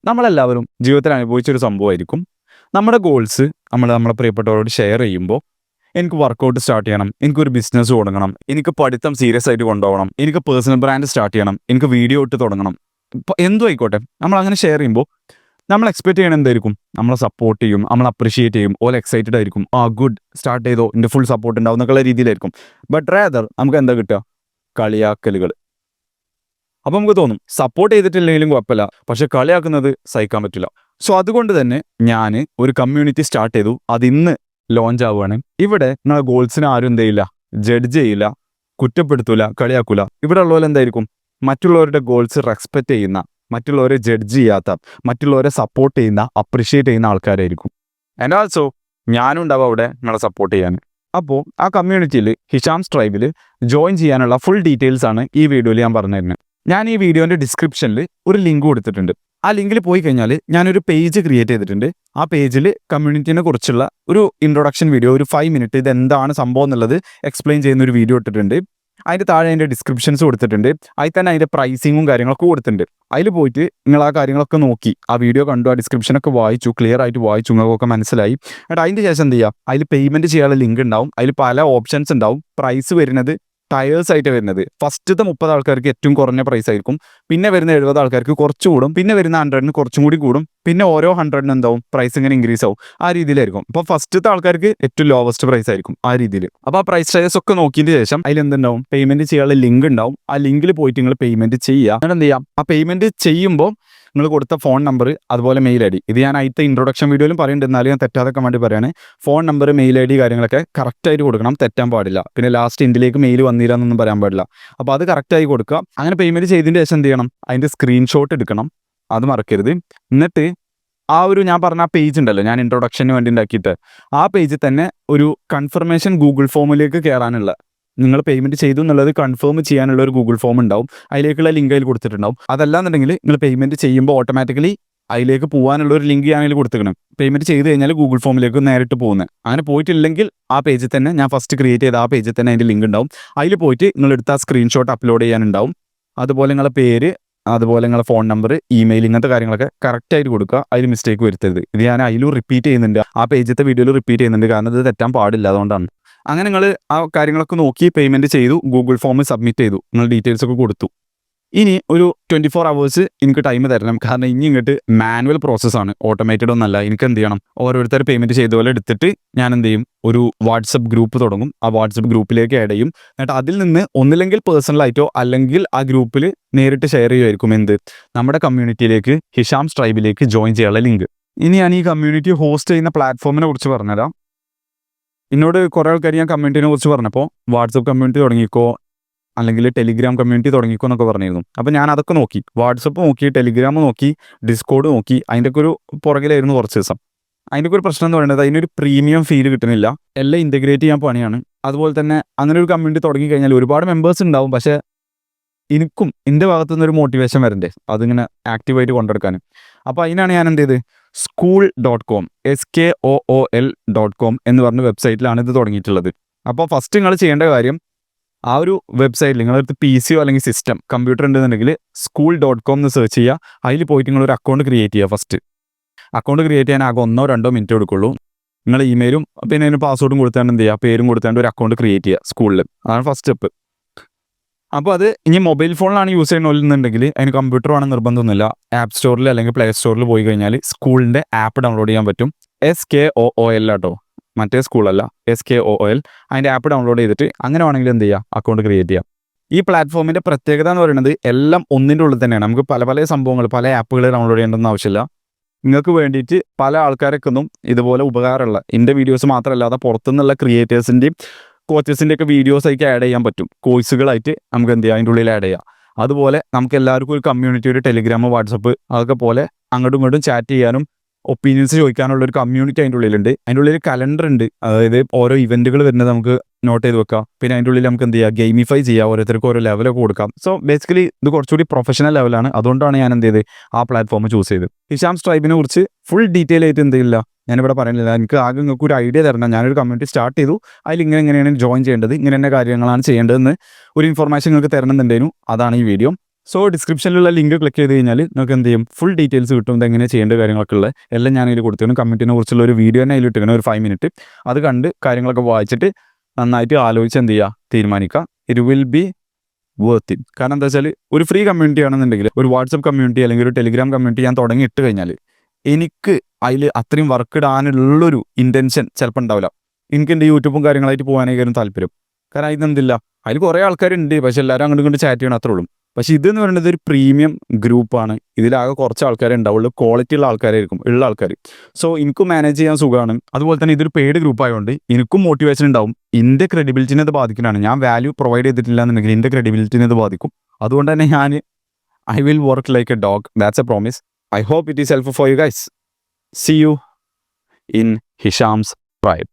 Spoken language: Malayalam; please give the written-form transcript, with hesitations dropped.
നമ്മളെല്ലാവരും ജീവിതത്തിൽ അനുഭവിച്ചൊരു സംഭവമായിരിക്കും. നമ്മുടെ ഗോൾസ് നമ്മുടെ പ്രിയപ്പെട്ടവരോട് ഷെയർ ചെയ്യുമ്പോൾ എനിക്ക് വർക്കൗട്ട് സ്റ്റാർട്ട് ചെയ്യണം, എനിക്കൊരു ബിസിനസ് തുടങ്ങണം, എനിക്ക് പഠിത്തം സീരിയസ് ആയിട്ട് കൊണ്ടുപോകണം, എനിക്ക് പേഴ്സണൽ ബ്രാൻഡ് സ്റ്റാർട്ട് ചെയ്യണം, എനിക്ക് വീഡിയോ ഇട്ട് തുടങ്ങണം, ഇപ്പോൾ എന്തും ആയിക്കോട്ടെ. നമ്മൾ അങ്ങനെ ഷെയർ ചെയ്യുമ്പോൾ നമ്മൾ എക്സ്പെക്ട് ചെയ്യണം എന്തായിരിക്കും? നമ്മളെ സപ്പോർട്ട് ചെയ്യും, നമ്മൾ അപ്രിഷിയേറ്റ് ചെയ്യും, ഓൾ എക്സൈറ്റഡ് ആയിരിക്കും. ഗുഡ്, സ്റ്റാർട്ട് ചെയ്തോ, എൻ്റെ ഫുൾ സപ്പോർട്ട് ഉണ്ടാവും എന്നൊക്കെയുള്ള രീതിയിലായിരിക്കും. ബട്ട് റേദർ നമുക്ക് എന്താ കിട്ടുക? കളിയാക്കലുകൾ. അപ്പോൾ നമുക്ക് തോന്നും സപ്പോർട്ട് ചെയ്തിട്ടില്ലെങ്കിലും കുഴപ്പമില്ല, പക്ഷെ കളിയാക്കുന്നത് സഹിക്കാൻ പറ്റില്ല. സോ അതുകൊണ്ട് തന്നെ ഞാൻ ഒരു കമ്മ്യൂണിറ്റി സ്റ്റാർട്ട് ചെയ്തു. അതിന്ന് ലോഞ്ച് ആവുകയാണ്. ഇവിടെ നിങ്ങളെ ഗോൾസിനെ ആരും എന്ത് ചെയ്യില്ല, ജഡ്ജ് ചെയ്യില്ല, കുറ്റപ്പെടുത്തൂല, കളിയാക്കൂല. ഇവിടെ ഉള്ളവർ എന്തായിരിക്കും? മറ്റുള്ളവരുടെ ഗോൾസ് റെസ്പെക്റ്റ് ചെയ്യുന്ന, മറ്റുള്ളവരെ ജഡ്ജ് ചെയ്യാത്ത, മറ്റുള്ളവരെ സപ്പോർട്ട് ചെയ്യുന്ന, അപ്രിഷിയേറ്റ് ചെയ്യുന്ന ആൾക്കാരായിരിക്കും. ആൻഡ് ആൾസോ ഞാനും ഉണ്ടാവും അവിടെ നിങ്ങളെ സപ്പോർട്ട് ചെയ്യാൻ. അപ്പോൾ ആ കമ്മ്യൂണിറ്റിയിൽ ഹിഷാംസ് ട്രൈബിൽ ജോയിൻ ചെയ്യാനുള്ള ഫുൾ ഡീറ്റെയിൽസ് ആണ് ഈ വീഡിയോയിൽ ഞാൻ പറഞ്ഞു തരുന്നത്. ഞാൻ ഈ വീഡിയോൻ്റെ ഡിസ്ക്രിപ്ഷനിൽ ഒരു ലിങ്ക് കൊടുത്തിട്ടുണ്ട്. ആ ലിങ്കിൽ പോയി കഴിഞ്ഞാൽ ഞാനൊരു പേജ് ക്രിയേറ്റ് ചെയ്തിട്ടുണ്ട്. ആ പേജിൽ കമ്മ്യൂണിറ്റിനെ കുറിച്ചുള്ള ഒരു ഇൻട്രൊഡക്ഷൻ വീഡിയോ, ഒരു 5 മിനിറ്റ് ഇതെന്താണ് സംഭവം എന്നുള്ളത് എക്സ്പ്ലെയിൻ ചെയ്യുന്ന ഒരു വീഡിയോ ഇട്ടിട്ടുണ്ട്. അതിൻ്റെ താഴെ അതിൻ്റെ ഡിസ്ക്രിപ്ഷൻസ് കൊടുത്തിട്ടുണ്ട്. അതിൽ തന്നെ അതിൻ്റെ പ്രൈസിങ്ങും കാര്യങ്ങളൊക്കെ കൊടുത്തിട്ടുണ്ട്. അതിൽ പോയിട്ട് നിങ്ങൾ ആ കാര്യങ്ങളൊക്കെ നോക്കി, ആ വീഡിയോ കണ്ടു, ആ ഡിസ്ക്രിപ്ഷനൊക്കെ വായിച്ചു, ക്ലിയർ ആയിട്ട് വായിച്ചു, നിങ്ങൾക്കൊക്കെ മനസ്സിലായി. എന്നിട്ട് അതിൻ്റെ ശേഷം എന്ത് ചെയ്യുക? അതിൽ പേയ്മെൻറ്റ് ചെയ്യാനുള്ള ലിങ്ക് ഉണ്ടാവും. അതിൽ പല ഓപ്ഷൻസ് ഉണ്ടാവും. പ്രൈസ് വരുന്നത് ടയേഴ്സ് ആയിട്ട് വരുന്നത് ഫസ്റ്റത്തെ 30 ആൾക്കാർക്ക് ഏറ്റവും കുറഞ്ഞ പ്രൈസ് ആയിരിക്കും. പിന്നെ വരുന്ന 70 ആൾക്കാർക്ക് കുറച്ച് കൂടും. പിന്നെ വരുന്ന 100ന് കുറച്ചും കൂടി കൂടും. പിന്നെ ഓരോ 100ന് എന്താവും? പ്രൈസ് ഇങ്ങനെ ഇൻക്രീസ് ആവും. ആ രീതിയിലായിരിക്കും. അപ്പോൾ ഫസ്റ്റത്തെ ആൾക്കാർക്ക് ഏറ്റവും ലോവസ്റ്റ് പ്രൈസ് ആയിരിക്കും ആ രീതിയിൽ. അപ്പോൾ ആ പ്രൈസ് ടയേഴ്സ് ഒക്കെ നോക്കിയതിന് ശേഷം അതിൽ എന്തുണ്ടാവും? പേയ്മെൻറ്റ് ചെയ്യാനുള്ള ലിങ്ക് ഉണ്ടാവും. ആ ലിങ്കിൽ പോയിട്ട് നിങ്ങൾ പേയ്മെൻറ്റ് ചെയ്യുക. അങ്ങനെ എന്ത് ചെയ്യാം? ആ പേയ്മെൻറ്റ് ചെയ്യുമ്പോൾ നിങ്ങൾ കൊടുത്ത ഫോൺ നമ്പർ, അതുപോലെ മെയിൽ ഐ ഡി, ഇത് ഞാൻ ആദ്യത്തെ ഇൻട്രൊഡക്ഷൻ വീഡിയോയിലും പറയുന്നുണ്ട്, എന്നാലും ഞാൻ തെറ്റാതൊക്കെ വേണ്ടി പറയുകയാണ്. Phone number, mail I D കാര്യങ്ങളൊക്കെ കറക്റ്റായിട്ട് കൊടുക്കണം, തെറ്റാൻ പാടില്ല. പിന്നെ ലാസ്റ്റ് എൻഡിലേക്ക് മെയിൽ വന്നില്ല എന്നൊന്നും പറയാൻ പാടില്ല. അപ്പോൾ അത് കറക്റ്റായി കൊടുക്കുക. അങ്ങനെ പേയ്മെൻറ്റ് ചെയ്തതിൻ്റെ ശേഷം എന്ത് ചെയ്യണം? അതിൻ്റെ സ്ക്രീൻഷോട്ട് എടുക്കണം, അത് മറക്കരുത്. എന്നിട്ട് ആ ഒരു ഞാൻ പറഞ്ഞ ആ പേജ് ഉണ്ടല്ലോ, ഞാൻ ഇൻട്രൊഡക്ഷന് വേണ്ടി ഉണ്ടാക്കിയിട്ട്, ആ പേജിൽ തന്നെ ഒരു കൺഫർമേഷൻ ഗൂഗിൾ ഫോമിലേക്ക് കയറാനുള്ള, നിങ്ങൾ പേയ്മെൻറ്റ് ചെയ്തു എന്നുള്ളത് കൺഫേം ചെയ്യാനുള്ള ഒരു ഗൂഗിൾ ഫോം ഉണ്ടാവും. അതിലേക്കുള്ള ലിങ്ക് അതിൽ കൊടുത്തിട്ടുണ്ടാവും. അതല്ലാന്നുണ്ടെങ്കിൽ നിങ്ങൾ പേയ്മെൻറ്റ് ചെയ്യുമ്പോൾ ഓട്ടോമാറ്റിക്കലി അതിലേക്ക് പോകാനുള്ള ഒരു ലിങ്ക് ഞാൻ അതിൽ കൊടുത്തിരിക്കണം. പേയ്മെൻറ്റ് ചെയ്ത് കഴിഞ്ഞാൽ ഗൂഗിൾ ഫോമിലേക്ക് നേരിട്ട് പോകുന്നത്. അങ്ങനെ പോയിട്ടില്ലെങ്കിൽ ആ പേജിൽ തന്നെ, ഞാൻ ഫസ്റ്റ് ക്രിയേറ്റ് ചെയ്ത ആ പേജിൽ തന്നെ അതിൻ്റെ ലിങ്ക് ഉണ്ടാവും. അതിൽ പോയിട്ട് നിങ്ങളെടുത്ത ആ സ്ക്രീൻഷോട്ട് അപ്ലോഡ് ചെയ്യാനുണ്ടാവും. അതുപോലെ നിങ്ങളുടെ പേര്, അതുപോലെ നിങ്ങളുടെ ഫോൺ നമ്പർ, ഇമെയിൽ, ഇങ്ങനത്തെ കാര്യങ്ങളൊക്കെ കറക്റ്റായിട്ട് കൊടുക്കുക. അതിൽ മിസ്റ്റേക്ക് വരുത്തരുത്. ഇത് ഞാൻ അതിലും റിപ്പീറ്റ് ചെയ്യുന്നുണ്ട്, ആ പേജിലത്തെ വീഡിയോയിൽ റിപ്പീറ്റ് ചെയ്യുന്നുണ്ട്, കാരണം ഇത് തെറ്റാൻ പാടില്ല, അതുകൊണ്ടാണ്. അങ്ങനെ നിങ്ങൾ ആ കാര്യങ്ങളൊക്കെ നോക്കി പേയ്മെൻറ്റ് ചെയ്തു, ഗൂഗിൾ ഫോം സബ്മിറ്റ് ചെയ്തു, നിങ്ങൾ ഡീറ്റെയിൽസ് ഒക്കെ കൊടുത്തു. ഇനി ഒരു 24 hours എനിക്ക് ടൈം തരണം, കാരണം ഇനി ഇങ്ങോട്ട് മാനുവൽ പ്രോസസ്സാണ്, ഓട്ടോമേറ്റഡ് ഒന്നല്ല. എനിക്ക് എന്ത് ചെയ്യണം? ഓരോരുത്തർ പേയ്മെൻറ്റ് ചെയ്ത പോലെ എടുത്തിട്ട് ഞാൻ എന്ത് ചെയ്യും? ഒരു വാട്സപ്പ് ഗ്രൂപ്പ് തുടങ്ങും. ആ വാട്സപ്പ് ഗ്രൂപ്പിലേക്ക് ആഡ് ചെയ്യും. എന്നിട്ട് അതിൽ നിന്ന് ഒന്നില്ലെങ്കിൽ പേഴ്സണലായിട്ടോ അല്ലെങ്കിൽ ആ ഗ്രൂപ്പിൽ നേരിട്ട് ഷെയർ ചെയ്യുമായിരിക്കും എന്ത്? നമ്മുടെ കമ്മ്യൂണിറ്റിയിലേക്ക്, ഹിഷാംസ് ട്രൈബിലേക്ക് ജോയിൻ ചെയ്യാനുള്ള ലിങ്ക്. ഇനി ഞാൻ ഈ കമ്മ്യൂണിറ്റി ഹോസ്റ്റ് ചെയ്യുന്ന പ്ലാറ്റ്ഫോമിനെ കുറിച്ച് പറഞ്ഞുതരാം. എന്നോട് കുറേ ആൾക്കാർ ഞാൻ കമ്മ്യൂണിറ്റിനെ കുറിച്ച് പറഞ്ഞപ്പോൾ വാട്സപ്പ് കമ്മ്യൂണിറ്റി തുടങ്ങിക്കോ, അല്ലെങ്കിൽ ടെലിഗ്രാം കമ്മ്യൂണിറ്റി തുടങ്ങിക്കോ എന്നൊക്കെ പറഞ്ഞിരുന്നു. അപ്പോൾ ഞാൻ അതൊക്കെ നോക്കി, വാട്സപ്പ് നോക്കി, ടെലിഗ്രാം നോക്കി, ഡിസ്കോഡ് നോക്കി. അതിൻ്റെയൊക്കെ ഒരു പുറകിലായിരുന്നു കുറച്ച് ദിവസം. അതിൻ്റെയൊക്കെ ഒരു പ്രശ്നം എന്ന് പറയുന്നത് അതിനൊരു പ്രീമിയം ഫീൽ കിട്ടുന്നില്ല. എല്ലാം ഇൻറ്റഗ്രേറ്റ് ചെയ്യാൻ പണിയാണ്. അതുപോലെ തന്നെ അങ്ങനെ ഒരു കമ്മ്യൂണിറ്റി തുടങ്ങി കഴിഞ്ഞാൽ ഒരുപാട് മെമ്പേഴ്സ് ഉണ്ടാവും, പക്ഷേ എനിക്കും എൻ്റെ ഭാഗത്തു നിന്നൊരു മോട്ടിവേഷൻ വരണ്ടേ അതിങ്ങനെ ആക്റ്റീവായിട്ട് കൊണ്ടെടുക്കാൻ. അപ്പോൾ അതിനാണ് ഞാൻ എന്ത് ചെയ്ത് school.com SKOOL.com എന്ന് പറഞ്ഞ വെബ്സൈറ്റിലാണ് ഇത് തുടങ്ങിയിട്ടുള്ളത്. അപ്പോൾ ഫസ്റ്റ് നിങ്ങൾ ചെയ്യേണ്ട കാര്യം, ആ ഒരു വെബ്സൈറ്റിൽ നിങ്ങളടുത്ത് PC അല്ലെങ്കിൽ സിസ്റ്റം കമ്പ്യൂട്ടർ ഉണ്ടെന്നുണ്ടെങ്കിൽ school.com എന്ന് സെർച്ച് ചെയ്യുക. അതിൽ പോയിട്ട് നിങ്ങളൊരു അക്കൗണ്ട് ക്രിയേറ്റ് ചെയ്യുക. ഫസ്റ്റ് അക്കൗണ്ട് ക്രിയേറ്റ് ചെയ്യാൻ ആകെ 1-2 മിനിറ്റ് എടുക്കുള്ളൂ. നിങ്ങൾ ഇമെയിലും പിന്നെ അതിന് പാസ്വേഡും കൊടുത്താണ്ട് എന്ത് ചെയ്യുക, പേരും കൊടുത്താണ്ട് ഒരു അക്കൗണ്ട് ക്രിയേറ്റ് ചെയ്യുക സ്കൂളിൽ. അതാണ് ഫസ്റ്റ് സ്റ്റെപ്പ്. അപ്പോൾ അത് ഇനി മൊബൈൽ ഫോണിലാണ് യൂസ് ചെയ്യണമെന്നുണ്ടെങ്കിൽ അതിന് കമ്പ്യൂട്ടർ വേണം നിർബന്ധമൊന്നുമില്ല. ആപ്പ് സ്റ്റോറിൽ അല്ലെങ്കിൽ പ്ലേ സ്റ്റോറിൽ പോയി കഴിഞ്ഞാൽ സ്കൂളിൻ്റെ ആപ്പ് ഡൗൺലോഡ് ചെയ്യാൻ പറ്റും. SKOOL ആട്ടോ, മറ്റേ സ്കൂളല്ല, SKOOL. അതിൻ്റെ ആപ്പ് ഡൗൺലോഡ് ചെയ്തിട്ട് അങ്ങനെ വേണമെങ്കിൽ എന്ത് ചെയ്യുക, അക്കൗണ്ട് ക്രിയേറ്റ് ചെയ്യാം. ഈ പ്ലാറ്റ്ഫോമിൻ്റെ പ്രത്യേകത എന്ന് പറയുന്നത് എല്ലാം ഒന്നിൻ്റെ ഉള്ളിൽ തന്നെയാണ്. നമുക്ക് പല പല സംഭവങ്ങൾ, പല ആപ്പുകൾ ഡൗൺലോഡ് ചെയ്യേണ്ടെന്ന് ആവശ്യമില്ല. നിങ്ങൾക്ക് വേണ്ടിയിട്ട് പല ആൾക്കാരൊക്കെ ഇതുപോലെ ഉപകാരമുള്ള എൻ്റെ വീഡിയോസ് മാത്രമല്ലാതെ പുറത്തുനിന്നുള്ള ക്രിയേറ്റേഴ്സിൻ്റെയും കോച്ചസിൻ്റെ ഒക്കെ വീഡിയോസ് ആയിട്ട് ആഡ് ചെയ്യാൻ പറ്റും. കോഴ്സുകളായിട്ട് നമുക്ക് എന്ത് ചെയ്യാം, അതിൻ്റെ ഉള്ളിൽ ആഡ് ചെയ്യാം. അതുപോലെ നമുക്ക് എല്ലാവർക്കും ഒരു കമ്മ്യൂണിറ്റി, ഒരു ടെലിഗ്രാം, വാട്സപ്പ് അതൊക്കെ പോലെ അങ്ങോട്ടും ഇങ്ങോട്ടും ചാറ്റ് ചെയ്യാനും ഒപ്പീനിയൻസ് ചോദിക്കാനുള്ള ഒരു കമ്മ്യൂണിറ്റി അതിൻ്റെ ഉള്ളിലുണ്ട്. അതിൻ്റെ ഉള്ളിൽ കലണ്ടർ ഉണ്ട്, അതായത് ഓരോ ഇവൻറ്റുകൾ വരുന്നത് നമുക്ക് നോട്ട് ചെയ്ത് വെക്കാം. പിന്നെ അതിൻ്റെ ഉള്ളിൽ നമുക്ക് എന്ത് ചെയ്യാം, ഗെയിമിഫൈ ചെയ്യാം, ഓരോരുത്തർക്ക് ഓരോ ലെവലൊക്കെ കൊടുക്കാം. സോ ബേസിക്കലി ഇത് കുറച്ചുകൂടി പ്രൊഫഷണൽ ലെവലാണ്. അതുകൊണ്ടാണ് ഞാൻ എന്ത് ചെയ്ത് ആ പ്ലാറ്റ്ഫോം ചൂസ് ചെയ്ത്. ഹിഷാംസ് ട്രൈബിനെ കുറിച്ച് ഫുൾ ഡീറ്റെയിൽ ആയിട്ട് എന്തില്ല ഞാനിവിടെ പറയുന്നില്ല. എനിക്ക് ആകെ നിങ്ങൾക്ക് ഒരു ഐഡിയ തരണം. ഞാനൊരു കമ്മ്യൂണിറ്റി സ്റ്റാർട്ട് ചെയ്തു, അതിൽ ഇങ്ങനെയാണ് ജോയിൻ ചെയ്യേണ്ടത്, ഇങ്ങനെ തന്നെ കാര്യങ്ങളാണ് ചെയ്യേണ്ടതെന്ന് ഒരു ഇൻഫർമേഷൻ നിങ്ങൾക്ക് തരണമെന്നുണ്ടായിരുന്നു. അതാണ് ഈ വീഡിയോ. സോ ഡിസ്ക്രിപ്ഷനിലുള്ള ലിങ്ക് ക്ലിക്ക് ചെയ്ത് കഴിഞ്ഞാൽ നിങ്ങൾക്ക് എന്ത് ചെയ്യും, ഫുൾ ഡീറ്റെയിൽസ് കിട്ടും, ഇത് എങ്ങനെ ചെയ്യേണ്ട കാര്യങ്ങളൊക്കെ ഉള്ളത് എല്ലാം ഞാൻ അതിൽ കൊടുത്തിരുന്നു. കമ്മിറ്റിനെ കുറിച്ചുള്ള ഒരു വീഡിയോ തന്നെ അതിൽ ഇട്ടിരിക്കണം, ഒരു 5 മിനിറ്റ്. അത് കണ്ട് കാര്യങ്ങളൊക്കെ വായിച്ചിട്ട് നന്നായിട്ട് ആലോചിച്ച് എന്ത് ചെയ്യുക, തീരുമാനിക്കുക. It will be worth it. കാരണം എന്താ വെച്ചാൽ ഒരു ഫ്രീ കമ്മ്യൂണിറ്റി ആണെന്നുണ്ടെങ്കിൽ, ഒരു വാട്സപ്പ് കമ്മ്യൂണിറ്റി അല്ലെങ്കിൽ ഒരു ടെലിഗ്രാം കമ്മ്യൂണിറ്റി ഞാൻ തുടങ്ങി ഇട്ട് കഴിഞ്ഞാൽ എനിക്ക് അതിൽ അത്രയും വർക്ക് ഇടാനുള്ളൊരു ഇൻറ്റൻഷൻ ചിലപ്പോൾ ഉണ്ടാവില്ല. എനിക്ക് എൻ്റെ യൂട്യൂബും കാര്യങ്ങളായിട്ട് പോകാനായിരിക്കും താല്പര്യം. കാരണം ഇതെന്തില്ല, അതിൽ കുറേ ആൾക്കാരുണ്ട്, പക്ഷെ എല്ലാവരും അങ്ങോട്ട് ഇങ്ങോട്ട് ചാറ്റ് ചെയ്യണം, അത്രേ ഉള്ളൂ. പക്ഷേ ഇതെന്ന് പറയുന്നത് ഒരു പ്രീമിയം ഗ്രൂപ്പാണ്. ഇതിലാകെ കുറച്ച് ആൾക്കാരെ ഉണ്ടാവുള്ളൂ, ക്വാളിറ്റി ഉള്ള ആൾക്കാരായിരിക്കും ഉള്ള ആൾക്കാർ. സോ എനിക്കും മാനേജ് ചെയ്യാൻ സുഖമാണ്. അതുപോലെ തന്നെ ഇതൊരു പെയ്ഡ് ഗ്രൂപ്പ് ആയതുകൊണ്ട് എനിക്കും മോട്ടിവേഷൻ ഉണ്ടാവും. എൻ്റെ ക്രെഡിബിലിറ്റിനെ ഇത് ബാധിക്കുന്നതാണ്. ഞാൻ വാല്യൂ പ്രൊവൈഡ് ചെയ്തിട്ടില്ല എന്നുണ്ടെങ്കിൽ എൻ്റെ ക്രെഡിബിലിറ്റിനെ ഇത് ബാധിക്കും. അതുകൊണ്ട് തന്നെ I will work like a dog. That's a promise. I hope it is helpful for you guys. See you in Hisham's Tribe.